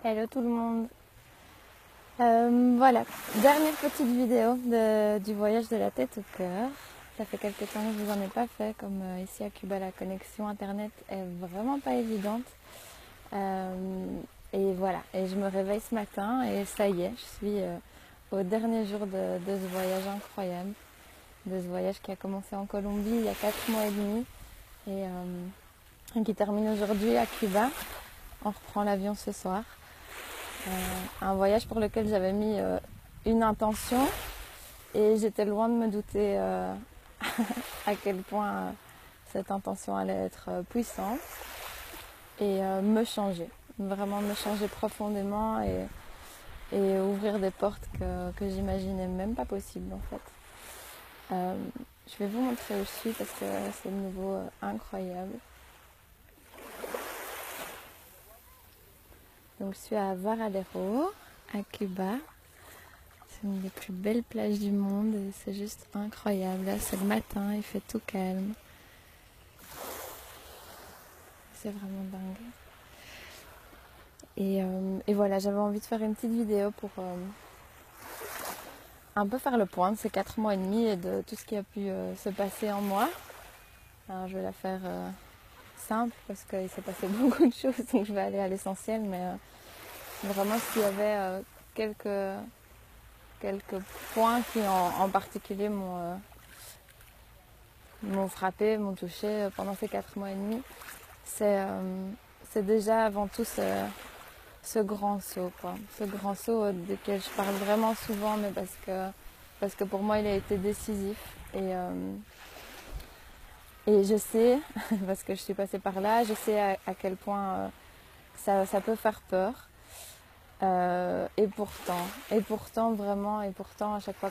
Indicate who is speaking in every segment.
Speaker 1: Hello tout le monde. Voilà, dernière petite vidéo du voyage de la tête au cœur. Ça fait quelques temps que je vous en ai pas fait, comme ici à Cuba la connexion internet est vraiment pas évidente. Et voilà, et je me réveille ce matin et ça y est, je suis au dernier jour de ce voyage incroyable, de ce voyage qui a commencé en Colombie il y a 4 mois et demi et qui termine aujourd'hui à Cuba. On reprend l'avion ce soir. Un voyage pour lequel j'avais mis une intention et j'étais loin de me douter à quel point cette intention allait être puissante et me changer, vraiment me changer profondément et ouvrir des portes que j'imaginais même pas possibles en fait. Je vais vous montrer où je suis parce que c'est de nouveau incroyable. Donc je suis à Varadero, à Cuba. C'est une des plus belles plages du monde et c'est juste incroyable. Là c'est le matin, il fait tout calme. C'est vraiment dingue. Et voilà, j'avais envie de faire une petite vidéo pour un peu faire le point de ces 4 mois et demi et de tout ce qui a pu se passer en moi. Alors je vais la faire simple parce qu'il s'est passé beaucoup de choses, donc je vais aller à l'essentiel, mais vraiment s'il y avait quelques points qui en particulier m'ont frappé, m'ont touché pendant ces 4 mois et demi, c'est déjà avant tout ce grand saut, quoi. Ce grand saut duquel je parle vraiment souvent, mais parce que pour moi il a été décisif et je sais, parce que je suis passée par là, je sais à quel point ça peut faire peur. Et pourtant vraiment, et pourtant à chaque fois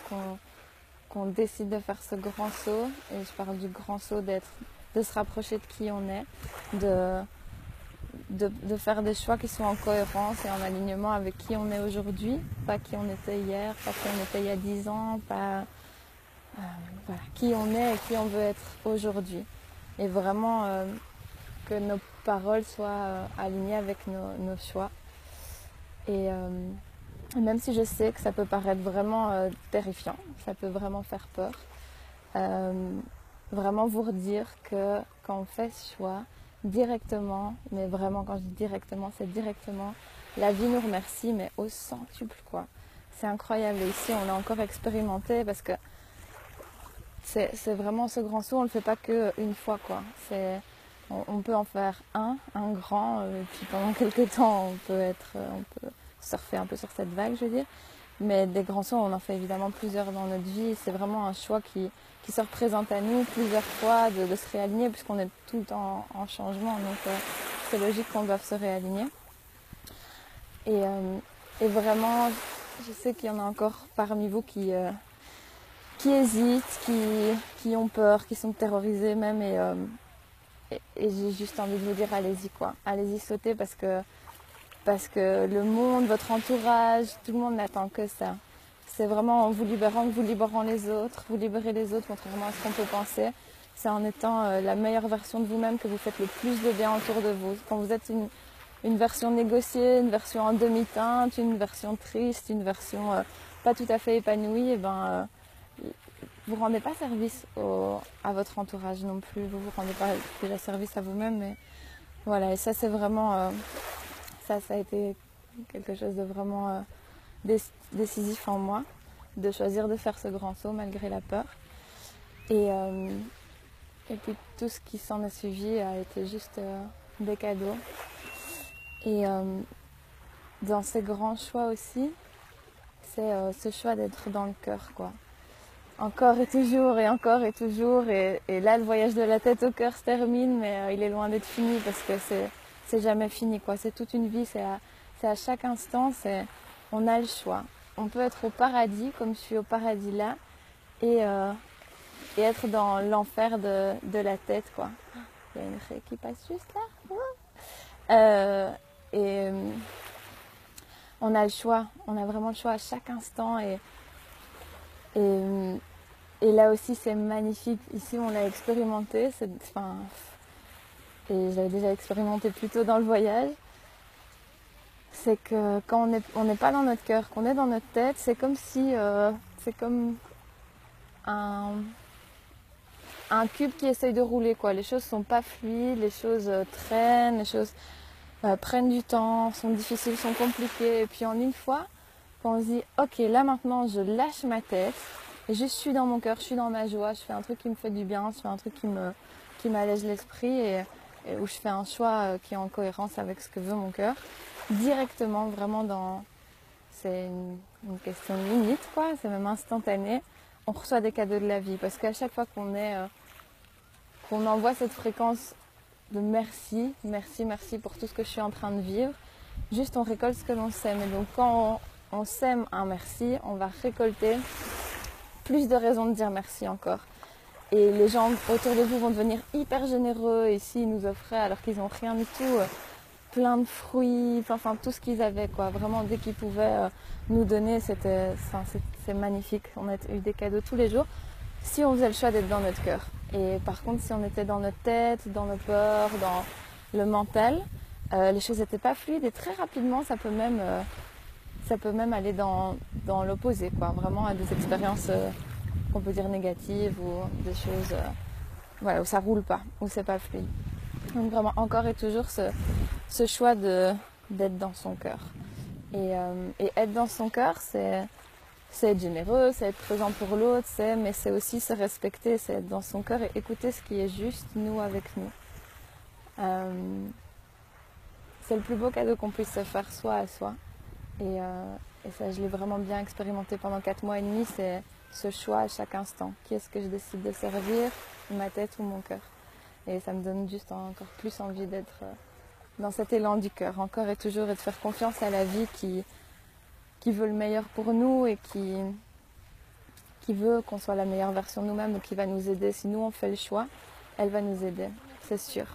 Speaker 1: qu'on décide de faire ce grand saut, et je parle du grand saut de se rapprocher de qui on est, de faire des choix qui sont en cohérence et en alignement avec qui on est aujourd'hui, pas qui on était hier, pas qui on était il y a 10 ans, pas voilà, qui on est et qui on veut être aujourd'hui. Et vraiment que nos paroles soient alignées avec nos choix. Et même si je sais que ça peut paraître vraiment terrifiant, ça peut vraiment faire peur, vraiment vous redire que quand on fait ce choix, directement, mais vraiment quand je dis directement, c'est directement, la vie nous remercie, mais au centuple quoi. C'est incroyable. Et ici, on l'a encore expérimenté parce que c'est vraiment ce grand saut, on ne le fait pas qu'une fois quoi. On peut en faire un grand, et puis pendant quelques temps, on peut surfer un peu sur cette vague, je veux dire. Mais des grands sauts, on en fait évidemment plusieurs dans notre vie. C'est vraiment un choix qui se représente à nous plusieurs fois, de se réaligner, puisqu'on est tout le temps en changement. Donc c'est logique qu'on doive se réaligner. Et vraiment, je sais qu'il y en a encore parmi vous qui hésitent, qui ont peur, qui sont terrorisés même. Et j'ai juste envie de vous dire, allez-y quoi. Allez-y sauter parce que le monde, votre entourage, tout le monde n'attend que ça. C'est vraiment en vous libérant que vous libérez les autres, vous libérez les autres contrairement à ce qu'on peut penser. C'est en étant la meilleure version de vous-même que vous faites le plus de bien autour de vous. Quand vous êtes une version négociée, une version en demi-teinte, une version triste, une version pas tout à fait épanouie, et vous ne rendez pas service à votre entourage non plus. Vous ne vous rendez pas déjà service à vous-même. Mais voilà, et ça c'est vraiment... ça a été quelque chose de vraiment décisif en moi, de choisir de faire ce grand saut malgré la peur. Et puis tout ce qui s'en a suivi a été juste des cadeaux. Et dans ces grands choix aussi, c'est ce choix d'être dans le cœur, quoi. Encore et toujours et encore et toujours. Et là, le voyage de la tête au cœur se termine, mais il est loin d'être fini parce que c'est jamais fini, quoi. C'est toute une vie, c'est à chaque instant, on a le choix. On peut être au paradis, comme je suis au paradis là, et être dans l'enfer de la tête, quoi. Il y a une raie qui passe juste là. Et on a le choix, on a vraiment le choix à chaque instant. Et là aussi, c'est magnifique. Ici, on l'a expérimenté. Et j'avais déjà expérimenté plus tôt dans le voyage. c'est que quand on n'est pas dans notre cœur, qu'on est dans notre tête, c'est comme si c'est comme un cube qui essaye de rouler, quoi. Les choses sont pas fluides, les choses traînent, les choses prennent du temps, sont difficiles, sont compliquées. Et puis en une fois, quand on se dit ok, là maintenant je lâche ma tête et je suis dans mon cœur, je suis dans ma joie, je fais un truc qui me fait du bien, je fais un truc qui m'allège l'esprit et où je fais un choix qui est en cohérence avec ce que veut mon cœur, directement vraiment c'est une question de limite, quoi, c'est même instantané, on reçoit des cadeaux de la vie parce qu'à chaque fois qu'on envoie cette fréquence de merci, merci, merci pour tout ce que je suis en train de vivre, juste on récolte ce que l'on sème. Et donc quand on sème un merci, on va récolter plus de raisons de dire merci encore. Et les gens autour de vous vont devenir hyper généreux et s'ils nous offraient alors qu'ils n'ont rien du tout, plein de fruits, enfin tout ce qu'ils avaient, quoi. Vraiment dès qu'ils pouvaient nous donner, c'est magnifique. On a eu des cadeaux tous les jours si on faisait le choix d'être dans notre cœur. Et par contre, si on était dans notre tête, dans nos peurs, dans le mental, les choses n'étaient pas fluides et très rapidement, ça peut même aller dans l'opposé, quoi. Vraiment à des expériences qu'on peut dire négatives ou des choses voilà, où ça roule pas, où c'est pas fluide. Donc vraiment encore et toujours ce choix d'être dans son cœur. Et être dans son cœur, c'est être généreux, c'est être présent pour l'autre, mais c'est aussi se respecter, c'est être dans son cœur et écouter ce qui est juste, nous avec nous. C'est le plus beau cadeau qu'on puisse se faire soi à soi. Et ça, je l'ai vraiment bien expérimenté pendant 4 mois et demi, c'est ce choix à chaque instant. Qui est-ce que je décide de servir, ma tête ou mon cœur? Et ça me donne juste encore plus envie d'être dans cet élan du cœur, encore et toujours, et de faire confiance à la vie qui veut le meilleur pour nous et qui veut qu'on soit la meilleure version de nous-mêmes ou qui va nous aider. Si nous on fait le choix, elle va nous aider, c'est sûr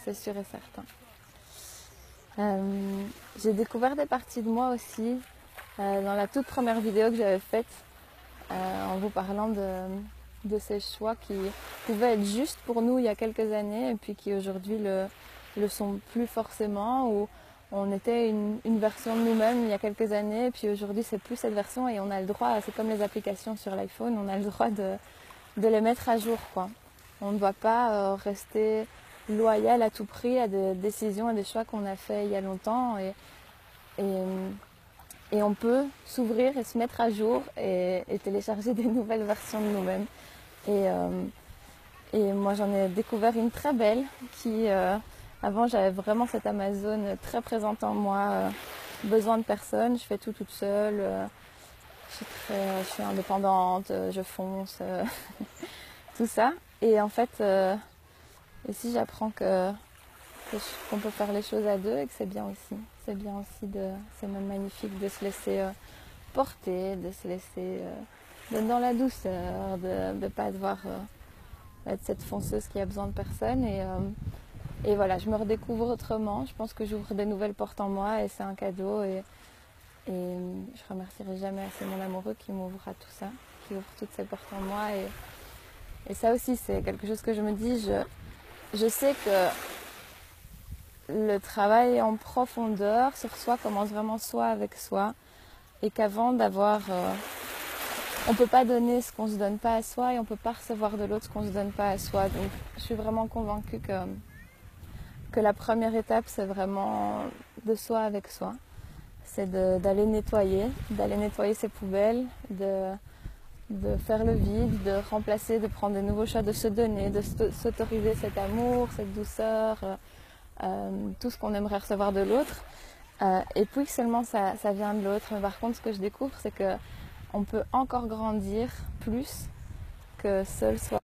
Speaker 1: et certain. J'ai découvert des parties de moi aussi dans la toute première vidéo que j'avais faite en vous parlant de ces choix qui pouvaient être justes pour nous il y a quelques années et puis qui aujourd'hui le sont plus forcément, ou on était une version de nous-mêmes il y a quelques années et puis aujourd'hui c'est plus cette version et on a le droit, c'est comme les applications sur l'iPhone, on a le droit de les mettre à jour, quoi. On ne doit pas rester loyal à tout prix à des décisions et des choix qu'on a fait il y a longtemps et on peut s'ouvrir et se mettre à jour et télécharger des nouvelles versions de nous-mêmes. Et moi j'en ai découvert une très belle qui avant j'avais vraiment cette Amazon très présente en moi, besoin de personne, je fais tout toute seule, je suis indépendante, je fonce, tout ça. Et en fait ici j'apprends qu'on peut faire les choses à deux et que c'est bien aussi. C'est bien aussi, c'est même magnifique de se laisser porter, de se laisser d'être dans la douceur, de ne pas devoir être cette fonceuse qui a besoin de personne. Et voilà, je me redécouvre autrement. Je pense que j'ouvre des nouvelles portes en moi et c'est un cadeau. Et je remercierai jamais assez mon amoureux qui m'ouvre à tout ça, qui ouvre toutes ces portes en moi. Et ça aussi, c'est quelque chose que je me dis. Je sais que le travail en profondeur sur soi commence vraiment soi avec soi et qu'avant d'avoir... on ne peut pas donner ce qu'on ne se donne pas à soi et on ne peut pas recevoir de l'autre ce qu'on ne se donne pas à soi. Donc je suis vraiment convaincue que la première étape c'est vraiment de soi avec soi. C'est d'aller nettoyer ses poubelles, de faire le vide, de remplacer, de prendre de nouveaux choix, de se donner, de s'autoriser cet amour, cette douceur, tout ce qu'on aimerait recevoir de l'autre. Et puis seulement ça vient de l'autre. Mais par contre, ce que je découvre, c'est qu'on peut encore grandir plus que seul soi.